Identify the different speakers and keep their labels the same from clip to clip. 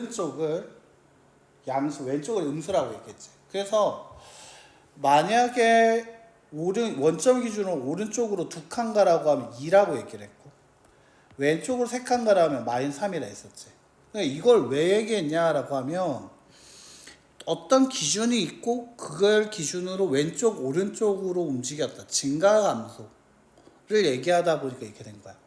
Speaker 1: 오른쪽을 양수, 왼쪽을 음수라고 했겠지. 그래서 만약에 원점 기준으로 오른쪽으로 2칸가라고 하면 2라고 얘기를 했고, 왼쪽으로 3칸가라 하면 -3이라 했었지. 그러니까 이걸 왜 얘기했냐라고 하면 어떤 기준이 있고 그걸 기준으로 왼쪽 오른쪽으로 움직였다, 증가감소를 얘기하다 보니까 이렇게 된 거야.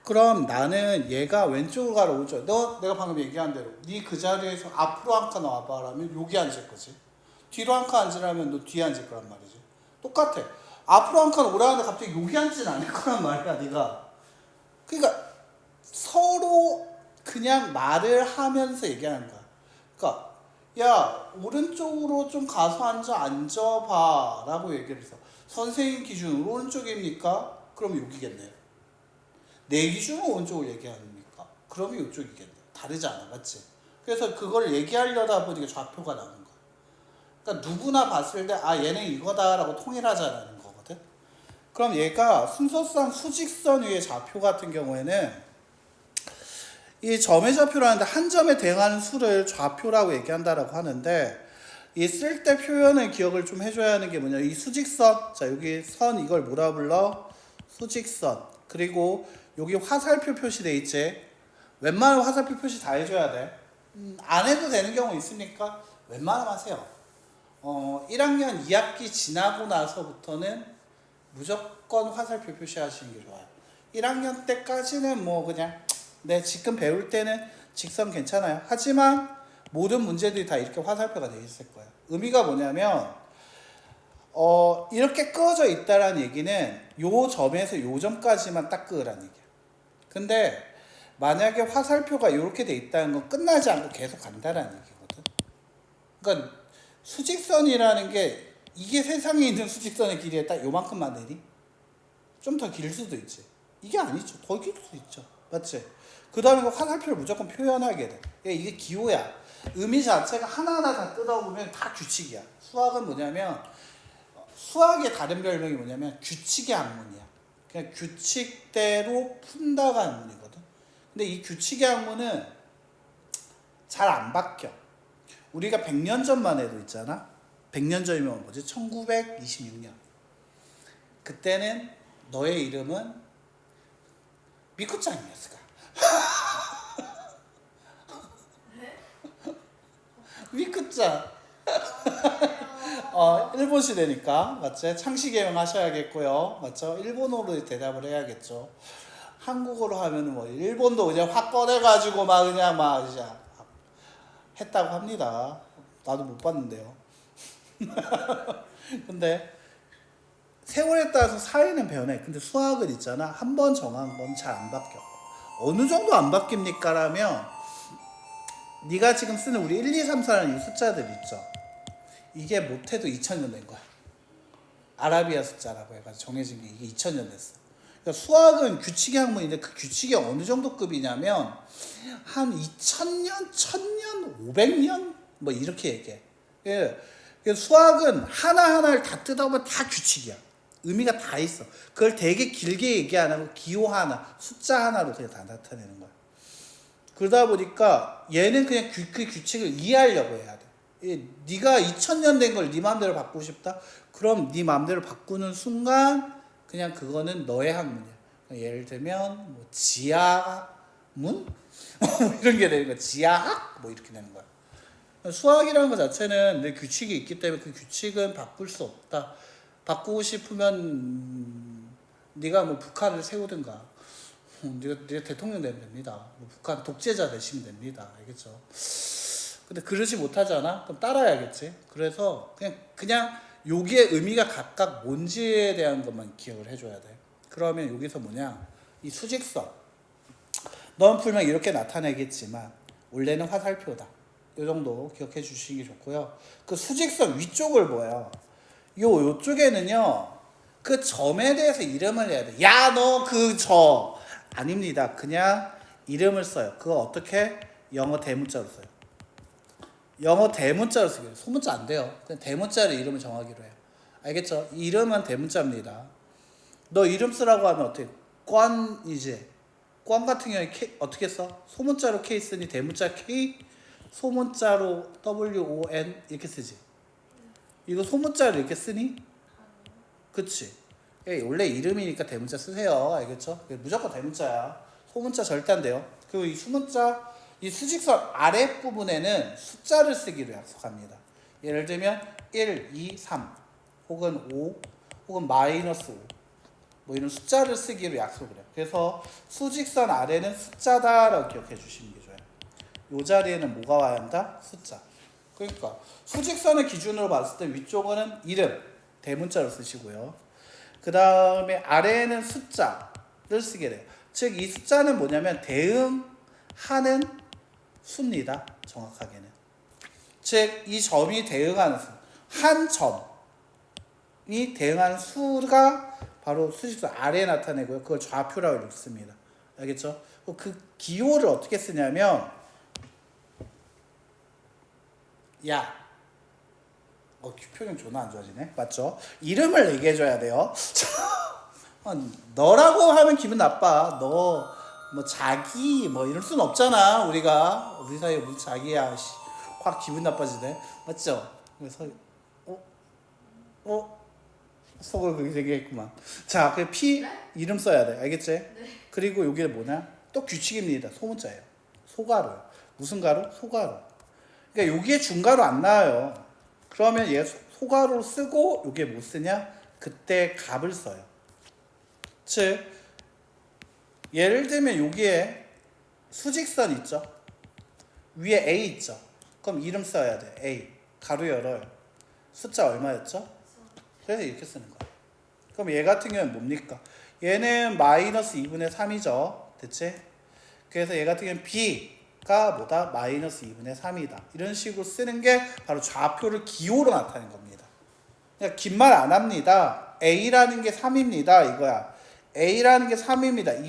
Speaker 1: 그럼 나는 얘가 왼쪽으로 가라 오른쪽, 내가 방금 얘기한 대로 네 그 자리에서 앞으로 한 칸 와봐라면 여기 앉을 거지, 뒤로 한 칸 앉으라면 너 뒤에 앉을 거란 말이지. 똑같아. 앞으로 한 칸 오라는데 갑자기 여기 앉지는 않을 거란 말이야 네가. 그러니까 서로 그냥 말을 하면서 얘기하는 거야. 그러니까 야 오른쪽으로 좀 가서 앉아봐 라고 얘기를 해서, 선생님 기준으로 오른쪽입니까? 그럼 여기겠네요. 내 기준으로 오른쪽을 얘기합니까? 그러면 이쪽이겠네. 다르지 않아, 맞지? 그래서 그걸 얘기하려다 보니까 좌표가 나오는 거야. 그러니까 누구나 봤을 때 아 얘는 이거다라고 통일하자라는 거거든. 그럼 얘가 순서상 수직선 위의 좌표 같은 경우에는 이 점의 좌표라는데 한 점에 대응하는 수를 좌표라고 얘기한다라고 하는데, 이 쓸 때 표현을 기억을 좀 해줘야 하는 게 뭐냐, 이 수직선, 자 여기 선 이걸 뭐라 불러? 수직선. 그리고 여기 화살표 표시돼 있지. 웬만하면 화살표 표시 다 해줘야 돼. 안 해도 되는 경우 있으니까 웬만하면 하세요. 1학년 2학기 지나고 나서부터는 무조건 화살표 표시하시는 게 좋아요. 1학년 때까지는 뭐 그냥 지금 배울 때는 직선 괜찮아요. 하지만 모든 문제들이 다 이렇게 화살표가 되어 있을 거예요. 의미가 뭐냐면 이렇게 끄어져 있다라는 얘기는 요 점에서 요 점까지만 딱 끄으라는 얘기야. 근데 만약에 화살표가 이렇게 돼 있다는 건 끝나지 않고 계속 간다라는 얘기거든. 그러니까 수직선이라는 게 이게 세상에 있는 수직선의 길이에 딱 요만큼만 되니? 좀 더 길 수도 있지. 이게 아니죠. 더 길 수도 있죠. 맞지? 그 다음에 화살표를 무조건 표현하게 돼. 이게 기호야. 의미 자체가 하나하나 다 뜯어보면 다 규칙이야. 수학은 뭐냐면, 수학의 다른 별명이 뭐냐면 규칙의 학문이야. 그냥 규칙대로 푼다가 학문이거든. 근데 이 규칙의 학문은 잘 안 바뀌어. 우리가 100년 전만 해도 있잖아. 100년 전이면 뭐지? 1926년. 그때는 너의 이름은 미쿠짱이었을 거야. 미쿠짱. 일본 시대니까, 맞지? 창시개명 하셔야겠고요. 맞죠? 일본어로 대답을 해야겠죠. 한국어로 하면은 뭐, 일본도 그냥 확 꺼내가지고 막 그냥 막 이제 했다고 합니다. 나도 못 봤는데요. 근데 세월에 따라서 사회는 변해. 근데 수학은 있잖아. 한 번 정한 건 잘 안 바뀌어. 어느 정도 안 바뀝니까? 라면 네가 지금 쓰는 우리 1, 2, 3, 4라는 이 숫자들 있죠. 이게 못해도 2000년 된 거야. 아라비아 숫자라고 해가지고 정해진 게 이게 2000년 됐어. 그러니까 수학은 규칙의 학문인데 그 규칙이 어느 정도 급이냐면 한 2000년, 1000년, 500년 뭐 이렇게 얘기해. 그래서 수학은 하나하나를 다 뜯어보면 다 규칙이야. 의미가 다 있어. 그걸 되게 길게 얘기 안 하고 기호 하나, 숫자 하나로 그냥 다 나타내는 거야. 그러다 보니까 얘는 그냥 그 규칙을 이해하려고 해야 돼. 네가 2000년 된 걸 네 마음대로 바꾸고 싶다? 그럼 네 마음대로 바꾸는 순간 그냥 그거는 너의 학문이야. 예를 들면 뭐 지하문? 이런 게 되는 거야. 지하학? 뭐 이렇게 되는 거야. 수학이라는 것 자체는 내 규칙이 있기 때문에 그 규칙은 바꿀 수 없다. 바꾸고 싶으면 네가 뭐 북한을 세우든가, 네가 대통령 되면 됩니다. 뭐 북한 독재자 되시면 됩니다. 알겠죠? 근데 그러지 못하잖아? 그럼 따라야겠지. 그래서 그냥 여기에 의미가 각각 뭔지에 대한 것만 기억을 해줘야 돼. 그러면 여기서 뭐냐, 이 수직선 넌 풀면 이렇게 나타내겠지만 원래는 화살표다. 이 정도 기억해 주시는 게 좋고요. 그 수직선 위쪽을 뭐예요? 요쪽에는요, 그 점에 대해서 이름을 해야 돼. 야, 너 그 점 아닙니다. 그냥 이름을 써요. 그거 어떻게? 영어 대문자로 써요. 영어 대문자로 쓰기로. 소문자 안 돼요. 그냥 대문자로 이름을 정하기로 해요. 알겠죠? 이름은 대문자입니다. 너 이름 쓰라고 하면 어떻게? 권이지. 꽝 같은 경우에 K, 어떻게 써? 소문자로 K 쓰니 대문자 K, 소문자로 WON 이렇게 쓰지. 이거 소문자로 이렇게 쓰니? 그치? 원래 이름이니까 대문자 쓰세요. 알겠죠? 무조건 대문자야. 소문자 절대 안 돼요. 그리고 이 수문자, 이 수직선 아랫부분에는 숫자를 쓰기로 약속합니다. 예를 들면 1, 2, 3 혹은 5 혹은 마이너스 5 뭐 이런 숫자를 쓰기로 약속을 해요. 그래서 수직선 아래는 숫자다라고 기억해 주시는 게 좋아요. 이 자리에는 뭐가 와야 한다? 숫자. 그러니까 수직선을 기준으로 봤을 때 위쪽은 이름, 대문자로 쓰시고요. 그 다음에 아래에는 숫자를 쓰게 돼요. 즉 이 숫자는 뭐냐면 대응하는 수입니다. 정확하게는. 즉 이 점이 대응하는 수. 한 점이 대응하는 수가 바로 수직선 아래에 나타내고요. 그걸 좌표라고 읽습니다. 알겠죠? 그 기호를 어떻게 쓰냐면 야 표현 존나 안 좋아지네. 맞죠? 이름을 얘기해줘야 돼요. 너라고 하면 기분 나빠. 너 뭐 자기 뭐 이럴 순 없잖아. 우리 사이에 무슨 자기야. 확 기분 나빠지네. 맞죠? 그래서 속을 그렇게 얘기했구만. 자, 그 P
Speaker 2: 네?
Speaker 1: 이름 써야 돼. 알겠지?
Speaker 2: 네.
Speaker 1: 그리고 여기 뭐냐? 또 규칙입니다. 소문자예요. 소가로요. 무슨 가로? 소가로. 그러니까 여기에 중가로 안 나와요. 그러면 얘 소가로 쓰고 여기에 뭐 쓰냐? 그때 값을 써요. 즉 예를 들면 여기에 수직선 있죠? 위에 A 있죠? 그럼 이름 써야 돼. A 가로 열어요. 숫자 얼마였죠? 그래서 이렇게 쓰는 거야. 그럼 얘 같은 경우는 뭡니까? 얘는 마이너스 2분의 3이죠. 됐지? 그래서 얘 같은 경우는 B가 뭐다? 마이너스 2분의 3이다. 이런 식으로 쓰는 게 바로 좌표를 기호로 나타내는 겁니다. 그냥 긴 말 안 합니다. A라는 게 3입니다. 이거야. A라는 게 3입니다.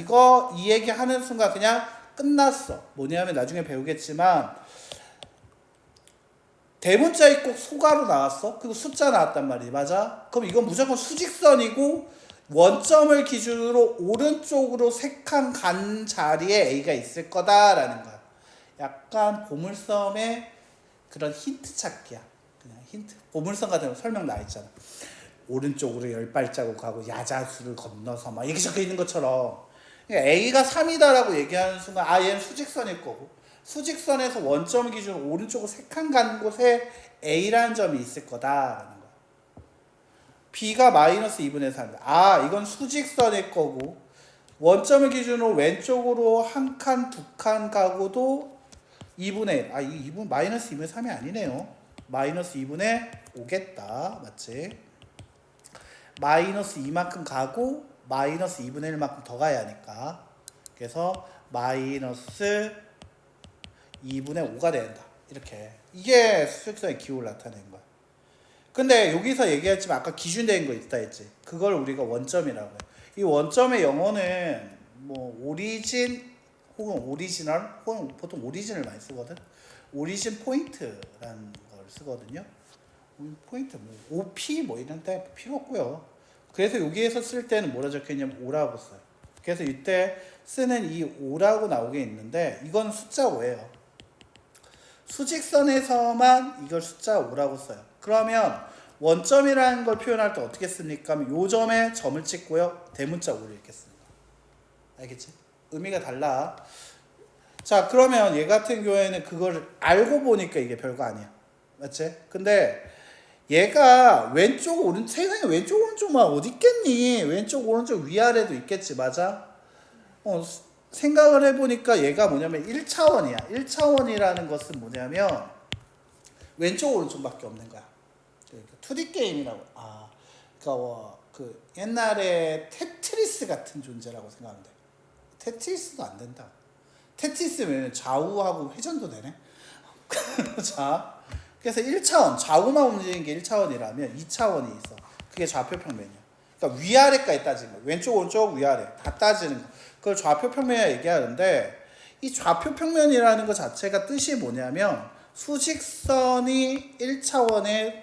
Speaker 1: 이 얘기 하는 순간 그냥 끝났어. 뭐냐면 나중에 배우겠지만 대문자에 꼭 소가로 나왔어? 그리고 숫자 나왔단 말이지. 맞아? 그럼 이건 무조건 수직선이고 원점을 기준으로 오른쪽으로 3칸 간 자리에 A가 있을 거다라는 거야. 약간 보물섬의 그런 힌트 찾기야. 그냥 힌트. 보물섬 같은 거 설명 나 있잖아. 오른쪽으로 10발자국 가고 야자수를 건너서 막 이렇게 적혀 있는 것처럼 그러니까 A가 3이다라고 얘기하는 순간 얘는 수직선일 거고 수직선에서 원점 기준으로 오른쪽으로 3칸 간 곳에 A라는 점이 있을 거다라는 거야. B가 마이너스 2분의 3이다. 이건 수직선일 거고 원점을 기준으로 왼쪽으로 1칸, 2칸 가고도 2분의 1. 2분 마이너스 2분의 3이 아니네요. 마이너스 2분의 5겠다. 맞지? 마이너스 2만큼 가고 마이너스 2분의 1만큼 더 가야 하니까 그래서 마이너스 2분의 5가 된다. 이렇게 이게 수직선의 기호를 나타내는 거야. 근데 여기서 얘기했지만 아까 기준된 거 있다 했지. 그걸 우리가 원점이라고 해요. 이 원점의 영어는 뭐 오리진 혹은 오리지널 혹은 보통 오리진을 많이 쓰거든. 오리진 포인트라는 걸 쓰거든요. 포인트 뭐 OP 뭐 이런데 필요 없고요. 그래서 여기에서 쓸 때는 뭐라 적혀있냐면 5라고 써요. 그래서 이때 쓰는 이 5라고 나오게 있는데 이건 숫자 5예요. 수직선에서만 이걸 숫자 5라고 써요. 그러면 원점이라는 걸 표현할 때 어떻게 씁니까? 요 점에 점을 찍고요. 대문자 5를 이렇게 씁니다. 알겠지? 의미가 달라. 자, 그러면 얘 같은 경우에는 그걸 알고 보니까 이게 별거 아니야. 맞지? 근데 얘가 왼쪽 오른쪽 세상에 왼쪽 오른쪽만 어디 있겠니? 왼쪽 오른쪽 위아래도 있겠지. 맞아? 생각을 해보니까 얘가 뭐냐면 1차원이야. 1차원이라는 것은 뭐냐면 왼쪽 오른쪽밖에 없는 거야. 그러니까 2D 게임이라고. 그러니까 그 옛날에 테트리스 같은 존재라고 생각하면 돼. 테트리스도 안 된다. 테트리스면 좌우하고 회전도 되네. 자, 그래서 1차원 좌우만 움직이는 게 1차원이라면 2차원이 있어. 그게 좌표 평면이야. 그러니까 위아래까지 따지는 거야. 왼쪽 오른쪽 위아래 다 따지는 거. 그걸 좌표 평면이라 얘기하는데 이 좌표 평면이라는 것 자체가 뜻이 뭐냐면 수직선이 1차원에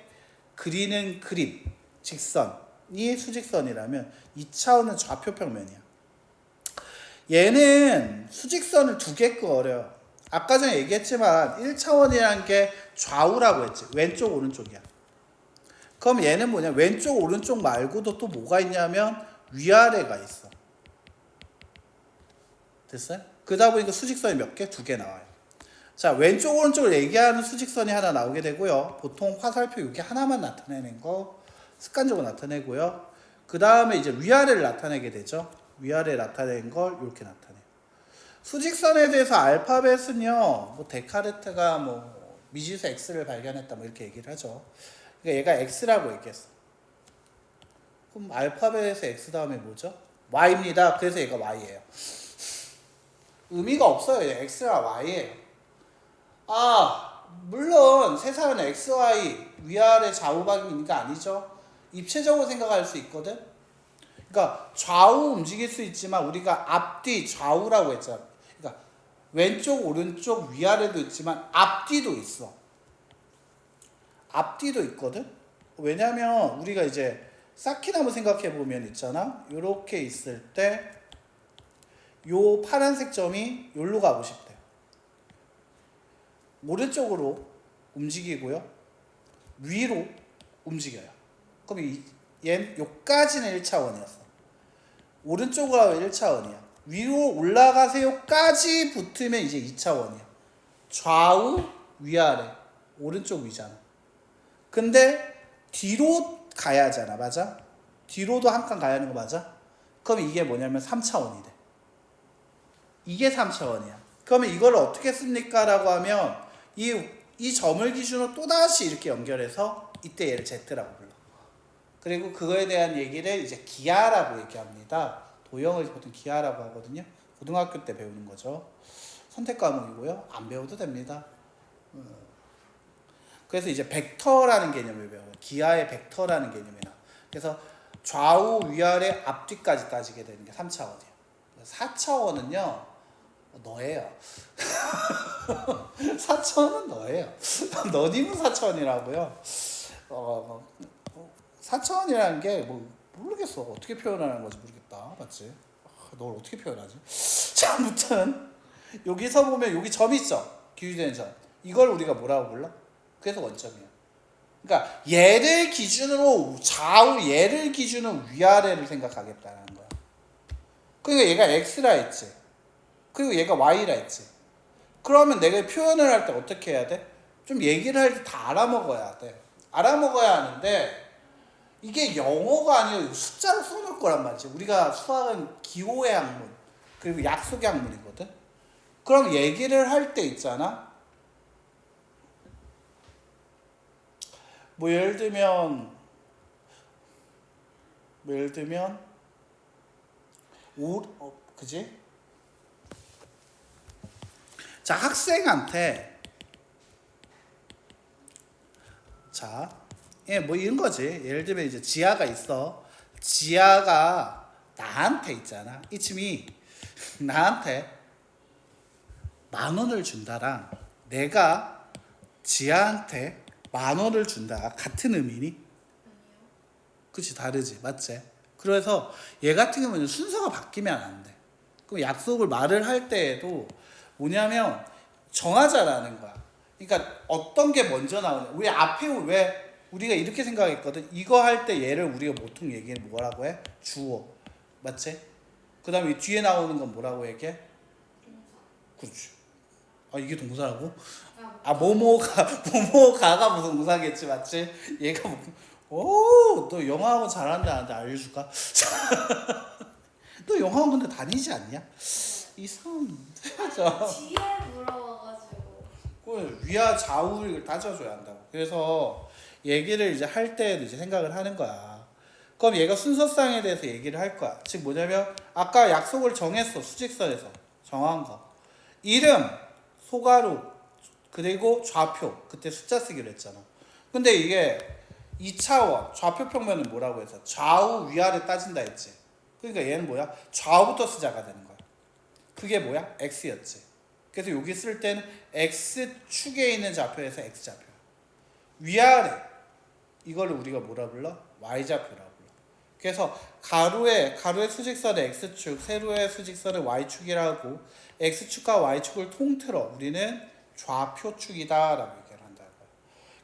Speaker 1: 그리는 그림 직선이 수직선이라면 2차원은 좌표 평면이야. 얘는 수직선을 두 개 그어요. 아까 전에 얘기했지만 1차원이라는 게 좌우라고 했지. 왼쪽 오른쪽이야. 그럼 얘는 뭐냐? 왼쪽 오른쪽 말고도 또 뭐가 있냐면 위아래가 있어. 됐어요? 그러다 보니까 수직선이 몇 개? 두 개 나와요. 자, 왼쪽 오른쪽을 얘기하는 수직선이 하나 나오게 되고요. 보통 화살표 이렇게 하나만 나타내는 거 습관적으로 나타내고요. 그 다음에 이제 위아래를 나타내게 되죠. 위아래 나타낸 걸 이렇게 나타내요. 수직선에 대해서 알파벳은요, 뭐 데카르트가 뭐 미지수 x를 발견했다 뭐 이렇게 얘기를 하죠. 그러니까 얘가 x라고 얘기했어. 그럼 알파벳에서 x 다음에 뭐죠? y입니다. 그래서 얘가 y예요. 의미가 없어요. x랑 y예요. 아, 물론 세상에는 x, y 위아래 좌우방이 있는 게 아니죠. 입체적으로 생각할 수 있거든. 그러니까 좌우 움직일 수 있지만 우리가 앞뒤 좌우라고 했잖아. 그러니까 왼쪽 오른쪽 위아래도 있지만 앞뒤도 있어. 앞뒤도 있거든. 왜냐면 우리가 이제 쌓기나무 생각해 보면 있잖아. 요렇게 있을 때 요 파란색 점이 여기로 가고 싶대. 오른쪽으로 움직이고요. 위로 움직여요. 그럼 얘는 요까지는 1차원이었어. 오른쪽으로 1차원이야. 위로 올라가세요까지 붙으면 이제 2차원이야. 좌우 위아래 오른쪽 위잖아. 근데 뒤로 가야 하잖아. 맞아? 뒤로도 한 칸 가야 하는 거 맞아? 그럼 이게 뭐냐면 3차원이 돼. 이게 3차원이야. 그러면 이걸 어떻게 씁니까? 라고 하면 이 점을 기준으로 또다시 이렇게 연결해서 이때 얘를 Z라고 불러. 그리고 그거에 대한 얘기를 이제 기하라고 얘기합니다. 도형을 보통 기하라고 하거든요. 고등학교 때 배우는 거죠. 선택 과목이고요. 안 배워도 됩니다. 그래서 이제 벡터라는 개념을 배워요. 기하의 벡터라는 개념이 나와. 그래서 좌우 위아래 앞뒤까지 따지게 되는 게 3차원이에요. 4차원은요. 너예요. 4차원은 너예요. 너님은 4차원이라고요. 4차원이라는 게 뭐 모르겠어. 어떻게 표현하는 건지 모르겠다. 맞지? 널 어떻게 표현하지? 자, 아무튼 여기서 보면 여기 점 있죠? 기울이되는 점. 이걸 우리가 뭐라고 불러? 그래서 원점이야. 그러니까 얘를 기준으로 좌우, 얘를 기준으로 위아래를 생각하겠다는 거야. 그러니까 얘가 x라 했지. 그리고 얘가 y라 했지. 그러면 내가 표현을 할 때 어떻게 해야 돼? 좀 얘기를 할 때 다 알아먹어야 돼. 알아먹어야 하는데 이게 영어가 아니라 숫자로 써놓을 거란 말이지. 우리가 수학은 기호의 학문 그리고 약속의 학문이거든. 그럼 얘기를 할 때 있잖아. 뭐 예를 들면 그지? 자, 학생한테 뭐 이런 거지. 예를 들면 이제 지아가 있어. 지아가 나한테 있잖아. 이쯤이 나한테 10,000원을 준다랑 내가 지아한테 10,000원을 준다. 같은 의미니? 그치, 다르지. 맞지? 그래서 얘 같은 경우는 순서가 바뀌면 안 돼. 그럼 약속을 말을 할 때에도 뭐냐면 정하자라는 거야. 그러니까 어떤 게 먼저 나오냐. 우리 앞에 왜 우리가 이렇게 생각했거든. 이거 할 때 얘를 우리가 보통 얘기는 뭐라고 해? 주어. 맞지? 그 다음에 뒤에 나오는 건 뭐라고 얘기해? 그렇지. 아, 이게 동사라고? 아, 모모가가 무슨 동사겠지. 맞지? 얘가 너 영어학원 잘하는데 나한테 알려줄까? 너 영어학원 근데 다니지 않냐? 이상하죠.
Speaker 2: 뒤에 물어봐가지고.
Speaker 1: 위아 좌우를 따져줘야 한다고. 그래서 얘기를 이제 할 때에도 이제 생각을 하는 거야. 그럼 얘가 순서상에 대해서 얘기를 할 거야. 즉 뭐냐면 아까 약속을 정했어. 수직선에서 정한 거. 이름, 소가루, 그리고 좌표. 그때 숫자 쓰기로 했잖아. 근데 이게 2차원 좌표 평면은 뭐라고 해서 좌우 위아래 따진다 했지. 그러니까 얘는 뭐야? 좌우부터 쓰자가 되는 거야. 그게 뭐야? x였지. 그래서 여기 쓸 때는 x축에 있는 좌표에서 x좌표. 위아래 이걸 우리가 뭐라 불러? y좌표라고 불러. 그래서 가로의 수직선의 x축, 세로의 수직선의 y축이라고 x축과 y축을 통틀어 우리는 좌표축이다라고 얘기를 한다고요.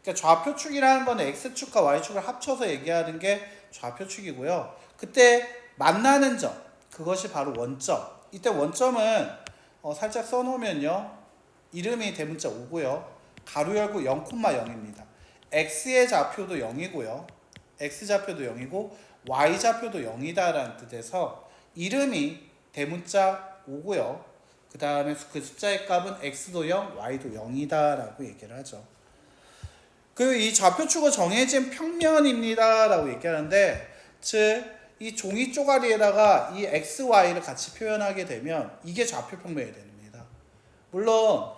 Speaker 1: 그러니까 좌표축이라는 건 x축과 y축을 합쳐서 얘기하는 게 좌표축이고요. 그때 만나는 점, 그것이 바로 원점. 이때 원점은 살짝 써놓으면요. 이름이 대문자 5고요. 가로 열고 0,0입니다. x의 좌표도 0이고요. x좌표도 0이고 y좌표도 0이다라는 뜻에서 이름이 대문자 5고요. 그 다음에 그 숫자의 값은 x도 0, y도 0이다라고 얘기를 하죠. 그리고 이 좌표축은 정해진 평면입니다라고 얘기하는데, 즉 이 종이 쪼가리에다가 이 x, y를 같이 표현하게 되면 이게 좌표 평면이 됩니다. 물론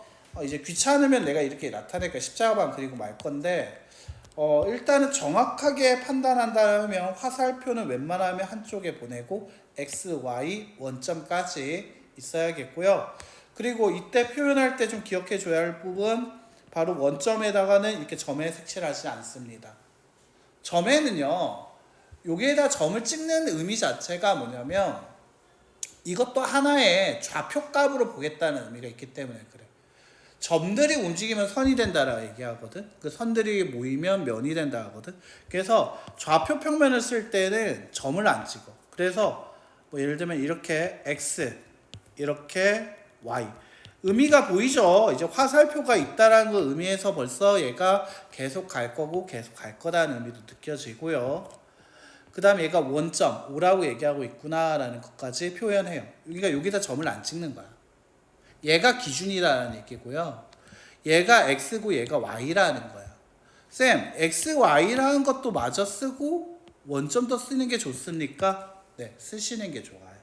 Speaker 1: 이제 귀찮으면 내가 이렇게 나타내니까 십자가만 그리고 말 건데, 일단은 정확하게 판단한다면 화살표는 웬만하면 한쪽에 보내고 x, y 원점까지 있어야겠고요. 그리고 이때 표현할 때 좀 기억해 줘야 할 부분, 바로 원점에다가는 이렇게 점에 색칠하지 않습니다. 점에는요, 여기에다 점을 찍는 의미 자체가 뭐냐면 이것도 하나의 좌표값으로 보겠다는 의미가 있기 때문에 그래. 점들이 움직이면 선이 된다라고 얘기하거든. 그 선들이 모이면 면이 된다 하거든. 그래서 좌표 평면을 쓸 때는 점을 안 찍어. 그래서 뭐 예를 들면 이렇게 x, 이렇게 y. 의미가 보이죠? 이제 화살표가 있다라는 걸 의미해서 벌써 얘가 계속 갈 거고 계속 갈 거라는 의미도 느껴지고요. 그 다음에 얘가 원점, O라고 얘기하고 있구나라는 것까지 표현해요. 그러니까 여기다 점을 안 찍는 거야. 얘가 기준이라는 얘기고요. 얘가 x고 얘가 y라는 거야. 쌤, x, y라는 것도 마저 쓰고 원점도 쓰는 게 좋습니까? 네, 쓰시는 게 좋아요.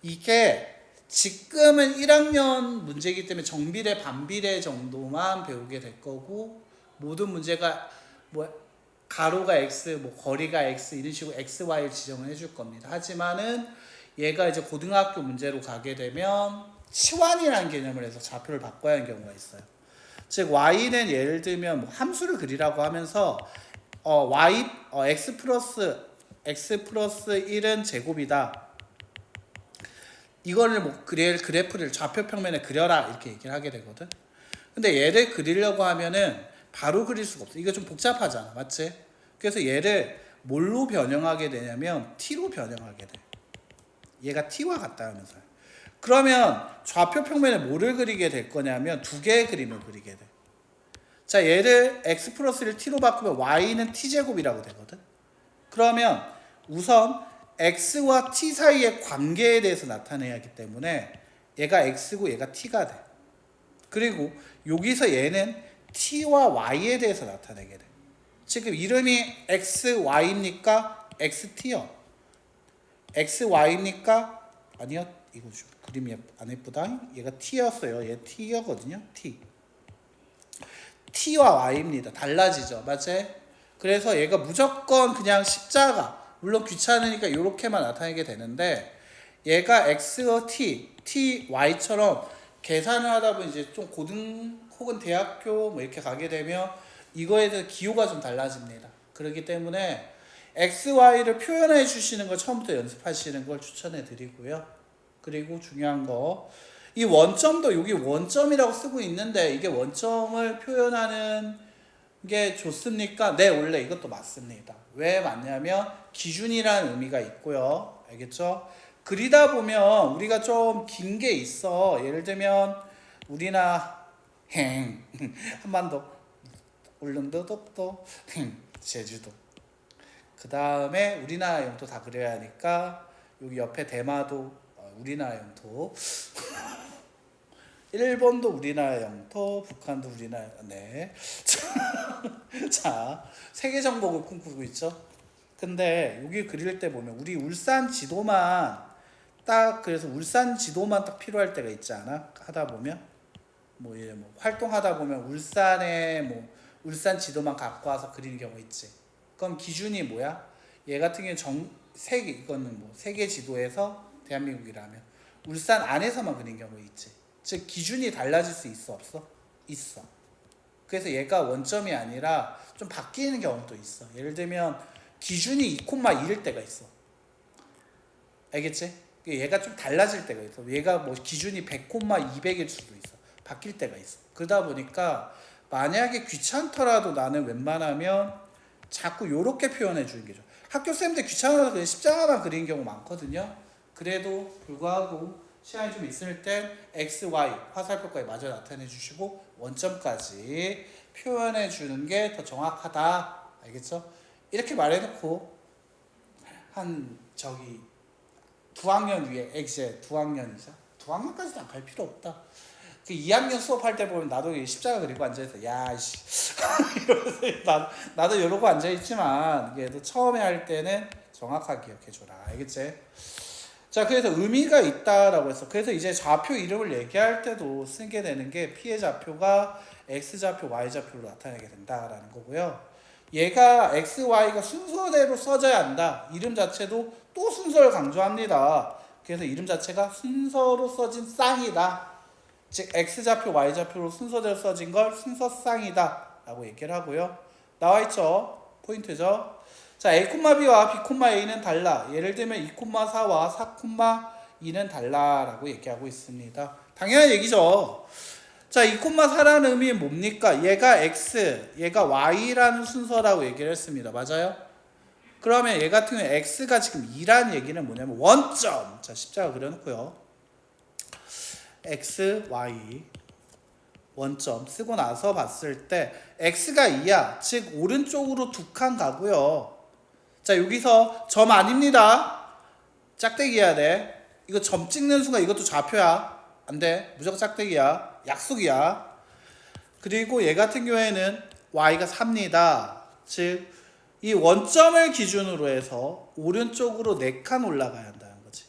Speaker 1: 이게 지금은 1학년 문제이기 때문에 정비례, 반비례 정도만 배우게 될 거고, 모든 문제가 뭐 가로가 x, 뭐 거리가 x 이런 식으로 x, y를 지정을 해줄 겁니다. 하지만은 얘가 이제 고등학교 문제로 가게 되면 치환이라는 개념을 해서 좌표를 바꿔야 하는 경우가 있어요. 즉 y는 예를 들면 뭐 함수를 그리라고 하면서 x 플러스 1은 제곱이다. 이거를 뭐 그래프를 좌표 평면에 그려라 이렇게 얘기를 하게 되거든. 근데 얘를 그리려고 하면은 바로 그릴 수가 없어. 이거 좀 복잡하잖아, 맞지? 그래서 얘를 뭘로 변형하게 되냐면 t로 변형하게 돼. 얘가 t와 같다 하면서. 그러면 좌표 평면에 뭐를 그리게 될 거냐면 두 개의 그림을 그리게 돼. 자, 얘를 x 플러스를 t로 바꾸면 y는 t제곱이라고 되거든. 그러면 우선 x와 t 사이의 관계에 대해서 나타내야 하기 때문에 얘가 x고 얘가 t가 돼. 그리고 여기서 얘는 t와 y에 대해서 나타내게 돼. 지금 이름이 xy입니까? xt요. xy입니까? 아니요. 이거 좀 그림이 안 예쁘다. 얘가 t였어요. 얘 t였거든요. t와 y입니다. 달라지죠. 맞지? 그래서 얘가 무조건 그냥 십자가, 물론 귀찮으니까 이렇게만 나타내게 되는데, 얘가 x와 t, y처럼 계산을 하다 보면 이제 좀 고등 혹은 대학교 뭐 이렇게 가게 되면 이거에 대해서 기호가 좀 달라집니다. 그렇기 때문에 x, y를 표현해 주시는 걸 처음부터 연습하시는 걸 추천해 드리고요. 그리고 중요한 거, 이 원점도 여기 원점이라고 쓰고 있는데 이게 원점을 표현하는 게 좋습니까? 네, 원래 이것도 맞습니다. 왜 맞냐면 기준이라는 의미가 있고요. 알겠죠? 그리다 보면 우리가 좀 긴 게 있어. 예를 들면 우리나 한반도, 울릉도, 독도, 제주도. 그 다음에 우리나라 영토 다 그려야 하니까 여기 옆에 대마도 우리나라 영토, 일본도 우리나라 영토, 북한도 우리나라, 네. 자, 세계 정복을 꿈꾸고 있죠. 근데 여기 그릴 때 보면 우리 울산 지도만 딱, 그래서 울산 지도만 딱 필요할 때가 있지 않아? 하다 보면 뭐 활동하다 보면 울산에 뭐 울산 지도만 갖고 와서 그리는 경우 있지. 그럼 기준이 뭐야? 얘 같은 경우는 세계, 이거는 뭐 세계 지도에서 대한민국이라면 울산 안에서만 그린 경우 있지. 즉 기준이 달라질 수 있어, 없어? 있어. 그래서 얘가 원점이 아니라 좀 바뀌는 경우도 있어. 예를 들면 기준이 2,1일 때가 있어. 알겠지? 얘가 좀 달라질 때가 있어. 얘가 뭐 기준이 100,200일 수도 있어. 바뀔 때가 있어. 그러다 보니까 만약에 귀찮더라도 나는 웬만하면 자꾸 요렇게 표현해 주는 게 좋아. 학교 쌤들 귀찮아서 그냥 십자가만 그리는 경우 많거든요. 그래도 불구하고 시간이 좀 있을 땐 x, y 화살표까지 마저 나타내 주시고 원점까지 표현해 주는 게 더 정확하다. 알겠죠? 이렇게 말해놓고 한 저기 두 학년 위에 이제 두 학년이죠. 두 학년까지도 안 갈 필요 없다. 그 2학년 수업할 때 보면 나도 십자가 그리고 앉아있어. 야씨 이러면서 나도 이러고 앉아있지만 얘도 처음에 할 때는 정확하게 기억해줘라. 알겠지? 자, 그래서 의미가 있다라고 했어. 그래서 이제 좌표 이름을 얘기할 때도 쓰게 되는 게 P의 좌표가 X좌표, Y좌표로 나타내게 된다라는 거고요. 얘가 X, Y가 순서대로 써져야 한다. 이름 자체도 또 순서를 강조합니다. 그래서 이름 자체가 순서로 써진 쌍이다. 즉 X좌표, Y좌표로 순서대로 써진 걸 순서쌍이다 라고 얘기를 하고요. 나와있죠? 포인트죠? 자, A,B와 B,A는 달라. 예를 들면 2,4와 4,2는 달라라고 얘기하고 있습니다. 당연한 얘기죠. 자, 2,4라는 의미는 뭡니까? 얘가 X, 얘가 Y라는 순서라고 얘기를 했습니다. 맞아요? 그러면 얘 같은 경우에 X가 지금 2라는 얘기는 뭐냐면 원점. 자, 십자가 그려놓고요. X, Y 원점 쓰고 나서 봤을 때 X가 2야. 즉 오른쪽으로 두 칸 가고요. 자, 여기서 점 아닙니다. 짝대기 해야 돼. 이거 점 찍는 순간 이것도 좌표야. 안 돼. 무조건 짝대기야. 약속이야. 그리고 얘 같은 경우에는 Y가 3입니다. 즉 이 원점을 기준으로 해서 오른쪽으로 4칸 올라가야 한다는 거지.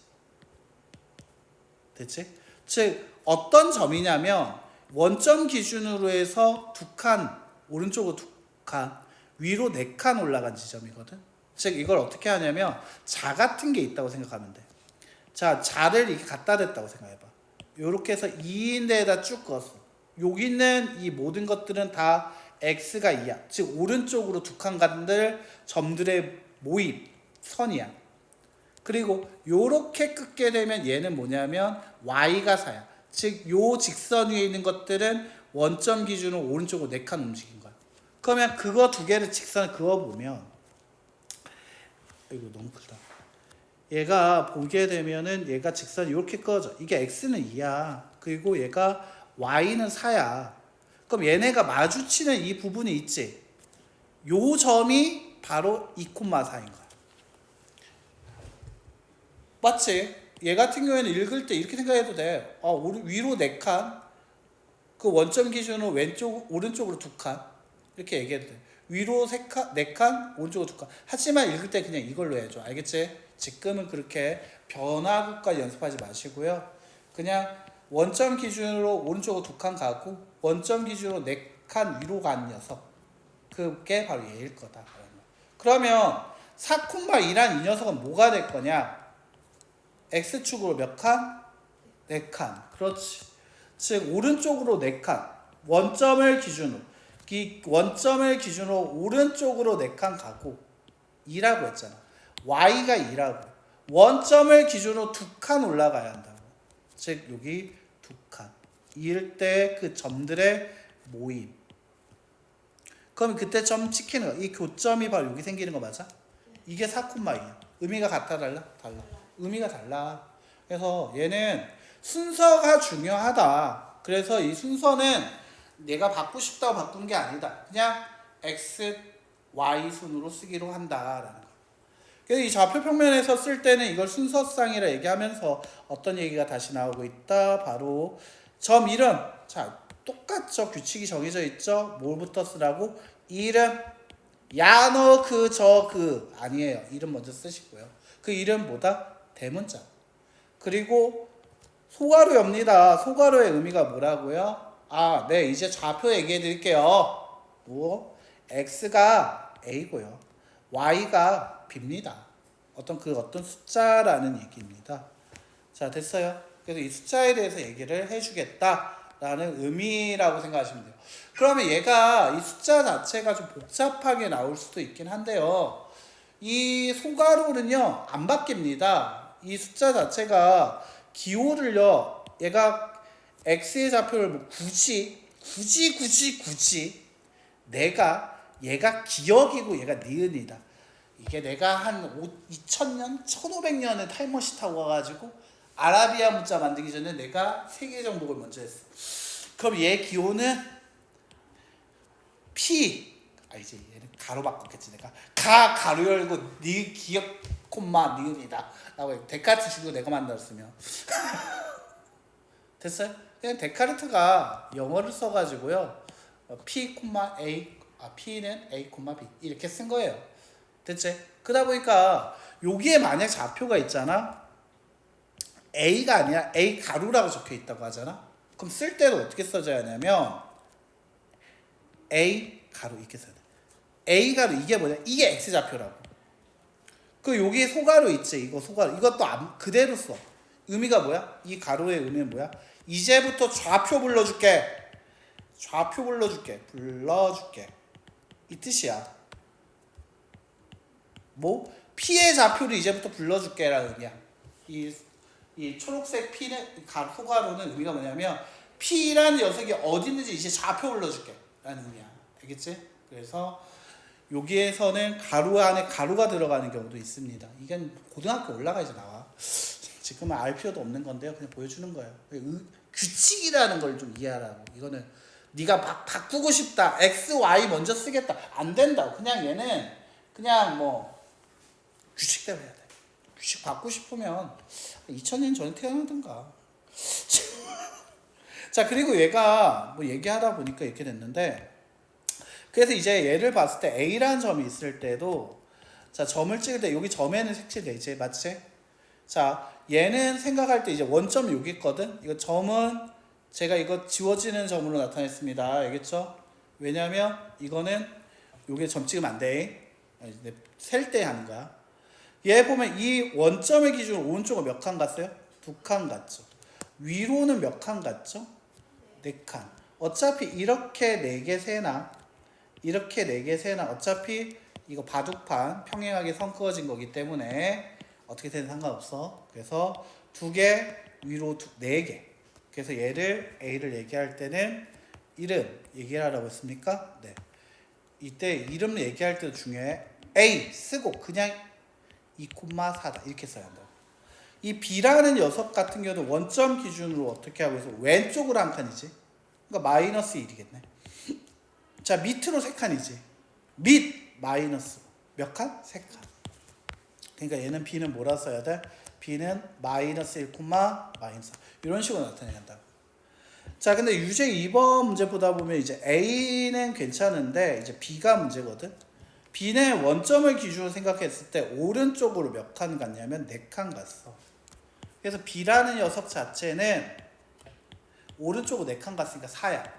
Speaker 1: 됐지? 즉 어떤 점이냐면 원점 기준으로 해서 2칸 오른쪽으로 2칸 위로 4칸 올라간 지점이거든. 즉 이걸 어떻게 하냐면 자 같은 게 있다고 생각하면 돼. 자, 자를 이렇게 갖다 댔다고 생각해봐. 요렇게 해서 2인 데에다 쭉 그었어. 여기 있는 이 모든 것들은 다 X가 2야. 즉 오른쪽으로 두 칸 간들 점들의 모임 선이야. 그리고 요렇게 긋게 되면 얘는 뭐냐면 Y가 4야. 즉 요 직선 위에 있는 것들은 원점 기준으로 오른쪽으로 4칸 움직인 거야. 그러면 그거 두 개를 직선을 그어보면 이거 너무 크다. 얘가 보게 되면은 얘가 직선이 이렇게 그어져. 이게 X는 2야. 그리고 얘가 Y는 4야. 그럼 얘네가 마주치는 이 부분이 있지. 요 점이 바로 2,4인 거야. 맞지? 얘 같은 경우에는 읽을 때 이렇게 생각해도 돼. 위로 4칸, 그 원점 기준으로 오른쪽으로 2칸 이렇게 얘기해도 돼. 위로 4칸, 오른쪽으로 2칸. 하지만 읽을 때 그냥 이걸로 해줘. 알겠지? 지금은 그렇게 변화구까지 연습하지 마시고요. 그냥 원점 기준으로 오른쪽으로 2칸 가고 원점 기준으로 4칸 위로 간 녀석. 그게 바로 얘일 거다. 그러면 4,2란 이 녀석은 뭐가 될 거냐? X축으로 몇 칸? 4칸. 그렇지. 즉 오른쪽으로 4칸. 원점을 기준으로. 이 원점을 기준으로 오른쪽으로 4칸 가고 2라고 했잖아. Y가 2라고. 원점을 기준으로 2칸 올라가야 한다고. 즉 여기 2칸. 이럴 때 그 점들의 모임. 그럼 그때 점 찍히는 거. 이 교점이 바로 여기 생기는 거 맞아? 이게 4,2야. 의미가 같아 달라? 달라. 의미가 달라. 그래서 얘는 순서가 중요하다. 그래서 이 순서는 내가 바꾸고 싶다고 바꾼 게 아니다. 그냥 X, Y 순으로 쓰기로 한다라는 거. 그래서 이 좌표 평면에서 쓸 때는 이걸 순서쌍이라 얘기하면서 어떤 얘기가 다시 나오고 있다. 바로 점 이름. 자, 똑같죠. 규칙이 정해져 있죠. 뭘부터 쓰라고? 이름. 야, 너, 그, 저, 그. 아니에요. 이름 먼저 쓰시고요. 그 이름 뭐다? 대문자. 그리고 소괄호입니다. 소괄호의 의미가 뭐라고요? 네, 이제 좌표 얘기해 드릴게요. 뭐? X가 A고요. Y가 B입니다. 어떤 숫자라는 얘기입니다. 자, 됐어요? 그래서 이 숫자에 대해서 얘기를 해주겠다라는 의미라고 생각하시면 돼요. 그러면 얘가 이 숫자 자체가 좀 복잡하게 나올 수도 있긴 한데요. 이 소괄호는요, 안 바뀝니다. 이 숫자 자체가 기호를요, 얘가 x의 좌표를 뭐 굳이 내가 얘가 기억이고 얘가 니은이다. 이게 내가 한 2000년, 1500년에 타임머신 타고 가가지고 아라비아 문자 만들기 전에 내가 세계 정복을 먼저 했어. 그럼 얘 기호는 P. 이제 얘는 가로 바꿨겠지 내가. 가로 열고 니 기억 콤마 니은이다. 라고 데카르트 식으로 내가 만들었으면 됐어요? 그냥 데카르트가 영어를 써가지고요. P, A, P는 A, B 이렇게 쓴 거예요. 됐지? 그러다 보니까 여기에 만약 좌표가 있잖아. A가 아니라 A 가루라고 적혀 있다고 하잖아. 그럼 쓸 때도 어떻게 써줘야 하냐면 A 가루 이렇게 써야 돼. A 가루 이게 뭐냐? 이게 X 좌표라고. 그 여기 소가루 있지? 이거 소가루. 이것도 그대로 써. 의미가 뭐야? 이 가루의 의미는 뭐야? 이제부터 좌표 불러줄게. 좌표 불러줄게. 이 뜻이야. 뭐? P의 좌표를 이제부터 불러줄게라는 의미야. 이 초록색 P는 소가루는 의미가 뭐냐면 P라는 녀석이 어디 있는지 이제 좌표 불러줄게 라는 의미야. 알겠지? 그래서 여기에서는 가루 안에 가루가 들어가는 경우도 있습니다. 이건 고등학교 올라가 이제 나와. 지금은 알 필요도 없는 건데요. 그냥 보여주는 거예요. 규칙이라는 걸 좀 이해하라고. 이거는 네가 막 바꾸고 싶다. X, Y 먼저 쓰겠다. 안 된다고. 그냥 얘는 그냥 뭐 규칙대로 해야 돼. 규칙 받고 싶으면 2000년 전에 태어나든가. 자, 그리고 얘가 뭐 얘기하다 보니까 이렇게 됐는데, 그래서 이제 얘를 봤을 때 A라는 점이 있을 때도, 자, 점을 찍을 때 여기 점에는 색칠되지, 맞지? 자, 얘는 생각할 때 이제 원점이 여기 있거든. 이거 점은 제가 이거 지워지는 점으로 나타냈습니다. 알겠죠? 왜냐면 이거는 여기에 점 찍으면 안 돼. 셀 때 하는 거야. 얘 보면 이 원점의 기준으로 오른쪽은 몇 칸 갔어요? 2칸 갔죠. 위로는 몇 칸 갔죠? 4칸. 어차피 이렇게 4개 세나 이렇게 4개 세나 어차피 이거 바둑판 평행하게 선 그어진 거기 때문에 어떻게 되든 상관없어. 그래서 2개 위로 4개. 그래서 얘를 A를 얘기할 때는 이름 얘기하라고 했습니까? 네. 이때 이름 얘기할 때도 중요해. A 쓰고 그냥 2,4다 이렇게 써야 한다. 이 B라는 녀석 같은 경우는 원점 기준으로 어떻게 하고 있어? 왼쪽으로 한 칸이지. 그러니까 마이너스 1이겠네. 자, 밑으로 3칸이지. 밑 마이너스 몇 칸? 3칸. 그러니까 얘는 B는 뭐라 써야 돼? B는 마이너스 1, 마이너스 이런 식으로 나타내야 한다고. 자, 근데 유제 2번 문제 보다 보면 이제 A는 괜찮은데 이제 B가 문제거든. B는 원점을 기준으로 생각했을 때 오른쪽으로 몇 칸 갔냐면 4칸 갔어. 그래서 B라는 녀석 자체는 오른쪽으로 4칸 갔으니까 4야.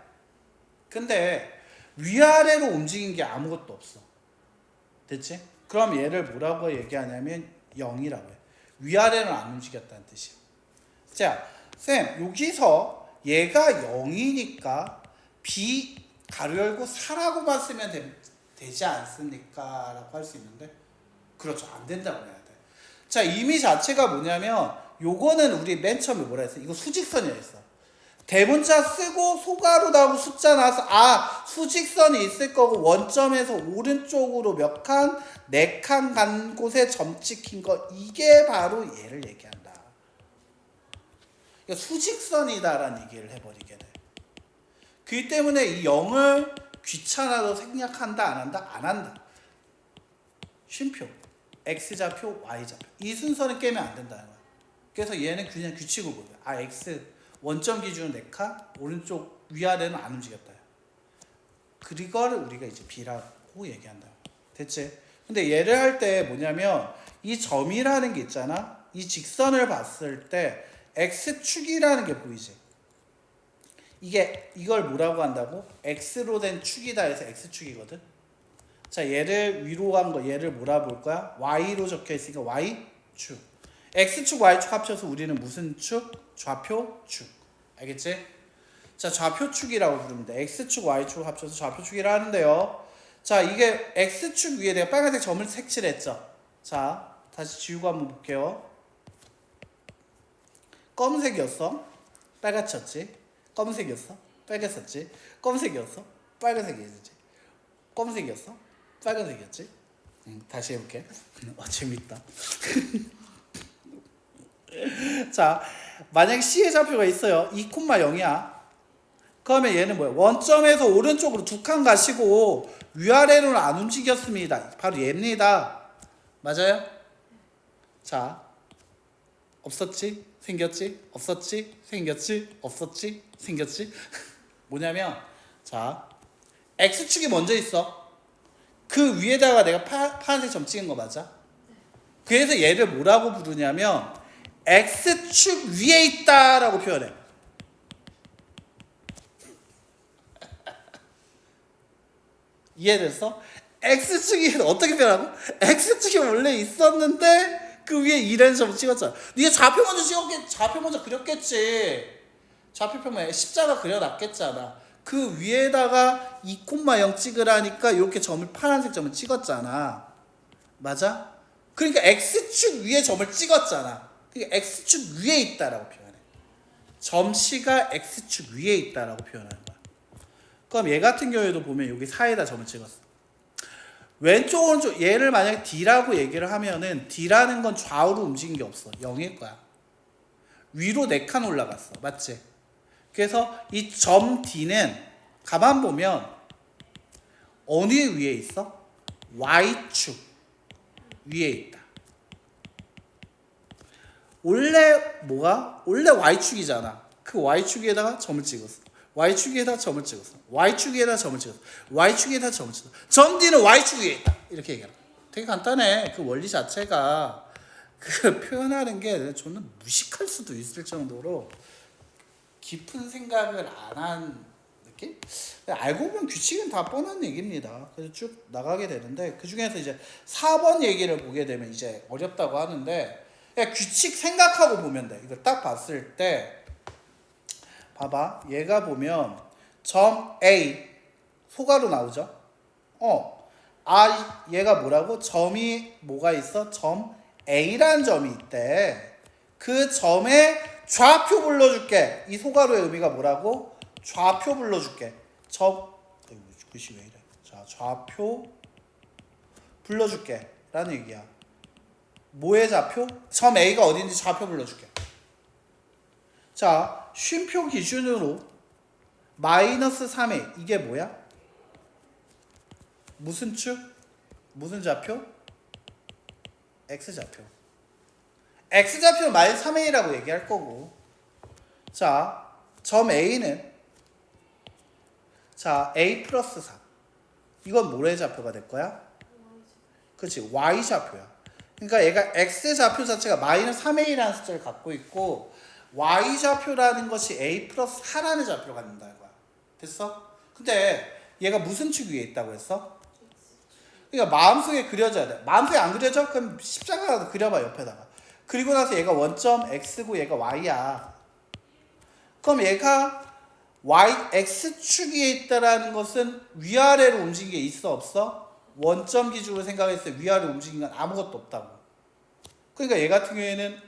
Speaker 1: 근데 위아래로 움직인 게 아무것도 없어. 됐지? 그럼 얘를 뭐라고 얘기하냐면 0이라고 해. 위아래는 안 움직였다는 뜻이야. 자, 쌤 여기서 얘가 0이니까 B 가로 열고 4라고 봤으면 되지 않습니까? 라고 할 수 있는데 그렇죠. 안 된다고 해야 돼. 자, 의미 자체가 뭐냐면 요거는 우리 맨 처음에 뭐라 했어? 이거 수직선이라 했어. 대문자 쓰고 소가로 나오고 숫자 나와서 수직선이 있을 거고 원점에서 오른쪽으로 몇 칸? 4칸 간 곳에 점 찍힌 거 이게 바로 얘를 얘기한다. 그러니까 수직선이다라는 얘기를 해버리게 돼. 그렇기 때문에 이 0을 귀찮아도 생략한다 안 한다? 안 한다. 쉼표 X좌표 Y좌표 이 순서는 깨면 안 된다는 거야. 그래서 얘는 그냥 규칙으로 보여. X 원점 기준은 4칸 오른쪽 위아래는 안 움직였다. 그걸 우리가 이제 B라고 얘기한다. 됐지? 근데 얘를 할 때 뭐냐면 이 점이라는 게 있잖아. 이 직선을 봤을 때 X축이라는 게 보이지? 이걸 뭐라고 한다고? X로 된 축이다 해서 X축이거든. 자, 얘를 위로 한 거 얘를 뭐라 볼 거야? Y로 적혀 있으니까 Y축. X축 Y축 합쳐서 우리는 무슨 축? 좌표축. 알겠지? 자, 좌표축이라고 부르면 돼. X축 Y축 합쳐서 좌표축이라 하는데요. 자, 이게 X축 위에 내가 빨간색 점을 색칠했죠. 자, 다시 지우고 한번 볼게요. 검은색이었어. 빨갛쳤지. 검은색이었어. 빨갛었지. 검은색이었어. 빨간색이었지. 검은색이었어. 빨간색이었지. 다시 해볼게. 재밌다. 자, 만약에 C의 좌표가 있어요. 2,0이야. 그러면 얘는 뭐야? 원점에서 오른쪽으로 두 칸 가시고 위아래로는 안 움직였습니다. 바로 얘입니다. 맞아요? 자, 없었지? 생겼지? 없었지? 생겼지? 없었지? 생겼지? 뭐냐면 자, X축이 먼저 있어. 그 위에다가 내가 파란색 점 찍은 거 맞아? 그래서 얘를 뭐라고 부르냐면 X축 위에 있다라고 표현해. 이해됐어? X축이 어떻게 표현하고? X축이 원래 있었는데 그 위에 2라는 점을 찍었잖아. 네가 좌표 먼저 찍었겠지. 좌표 먼저 그렸겠지. 좌표표면 십자가 그려놨겠잖아. 그 위에다가 2,0 찍으라니까 이렇게 점을 파란색 점을 찍었잖아. 맞아? 그러니까 X축 위에 점을 찍었잖아. 그러니까 X축 위에 있다라고 표현해. 점씨가 X축 위에 있다라고 표현하는 거야. 그럼 얘 같은 경우에도 보면 여기 4에다 점을 찍었어. 왼쪽 오른쪽 얘를 만약에 D라고 얘기를 하면은 D라는 건 좌우로 움직인 게 없어. 0일 거야. 위로 4칸 올라갔어. 맞지? 그래서 이 점 D는 가만 보면 어느 위에 있어? Y축 위에 있다. 원래 뭐가? 원래 Y축이잖아. 그 Y축에다가 점을 찍었어. Y축에다 점을 찍었어. Y축에다 점을 찍었어. Y축에다 점을 찍었어. 점 D는 Y축 위에 있다. 이렇게 얘기하라. 되게 간단해. 그 원리 자체가 그 표현하는 게 저는 무식할 수도 있을 정도로 깊은 생각을 안 한 느낌? 알고 보면 규칙은 다 뻔한 얘기입니다. 그래서 쭉 나가게 되는데 그 중에서 이제 4번 얘기를 보게 되면 이제 어렵다고 하는데 그냥 규칙 생각하고 보면 돼. 이걸 딱 봤을 때 봐봐. 얘가 보면 점 A 소가로 나오죠? 얘가 뭐라고? 점이 뭐가 있어? 점 A라는 점이 있대. 그 점에 좌표 불러줄게. 이 소가로의 의미가 뭐라고? 좌표 불러줄게. 글씨 왜 이래? 자, 좌표 불러줄게. 라는 얘기야. 뭐의 좌표? 점 A가 어딘지 좌표 불러줄게. 자, 쉼표 기준으로 마이너스 3에 이게 뭐야? 무슨 축? 무슨 좌표? X좌표. X좌표는 마이너스 3A라고 얘기할 거고. 자, 점 A는 자, A 플러스 4. 이건 뭐의 좌표가 될 거야? 그렇지, Y좌표야. 그러니까 얘가 X좌표 자체가 마이너스 3A라는 숫자를 갖고 있고 Y좌표라는 것이 A 플러스 4라는 좌표를 갖는다는 거야. 됐어? 근데 얘가 무슨 축 위에 있다고 했어? 그러니까 마음속에 그려져야 돼. 마음속에 안 그려져? 그럼 십자가라도 그려봐 옆에다가. 그리고 나서 얘가 원점 X고 얘가 Y야. 그럼 얘가 X축 위에 있다라는 것은 위아래로 움직인 게 있어 없어? 원점 기준으로 생각했을 때 위아래로 움직인 건 아무것도 없다고. 그러니까 얘 같은 경우에는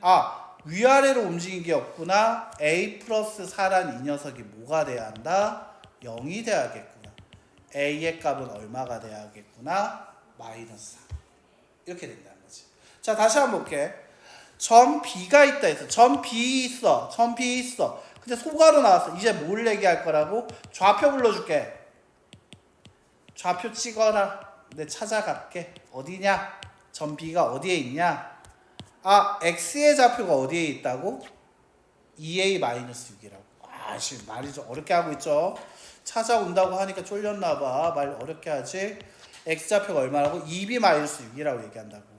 Speaker 1: 위아래로 움직인 게 없구나. A 플러스 4란 이 녀석이 뭐가 돼야 한다? 0이 돼야겠구나. A의 값은 얼마가 돼야겠구나? 마이너스 4. 이렇게 된다는 거지. 자, 다시 한번 볼게. 점 B가 있다 해서 점 B 있어. 점 B 있어. 근데 소가로 나왔어. 이제 뭘 얘기할 거라고? 좌표 불러줄게. 좌표 찍어라. 내 찾아갈게. 어디냐? 점 B가 어디에 있냐? X의 좌표가 어디에 있다고? 2A-6이라고. 말이 좀 어렵게 하고 있죠? 찾아온다고 하니까 쫄렸나봐. 말 어렵게 하지? X좌표가 얼마라고? 2B-6이라고 얘기한다고.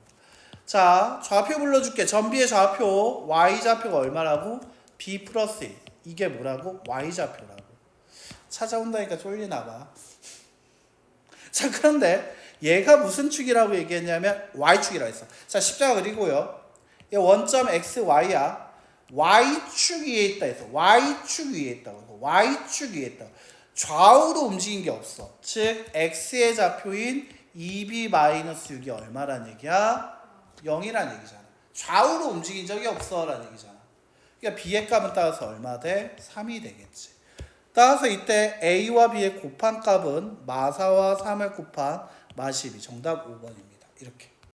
Speaker 1: 자, 좌표 불러줄게. 점 B의 좌표, Y좌표가 얼마라고? B 플러스 1. 이게 뭐라고? Y좌표라고. 찾아온다니까 쫄리나봐. 자, 그런데 얘가 무슨 축이라고 얘기했냐면 Y축이라고 했어. 자, 십자가 그리고요. 얘 원점 X, Y야. Y축 위에 있다 했어. Y축 위에 있다고. Y축 위에 있다고. 좌우로 움직인 게 없어. 즉 X의 좌표인 2B-6이 얼마란 얘기야? 0이란 얘기잖아. 좌우로 움직인 적이 없어 라는 얘기잖아. 그러니까 B의 값은 따라서 얼마 돼? 3이 되겠지. 따라서 이때 A와 B의 곱한 값은 마4와 3을 곱한 마12. 정답 5번입니다. 이렇게.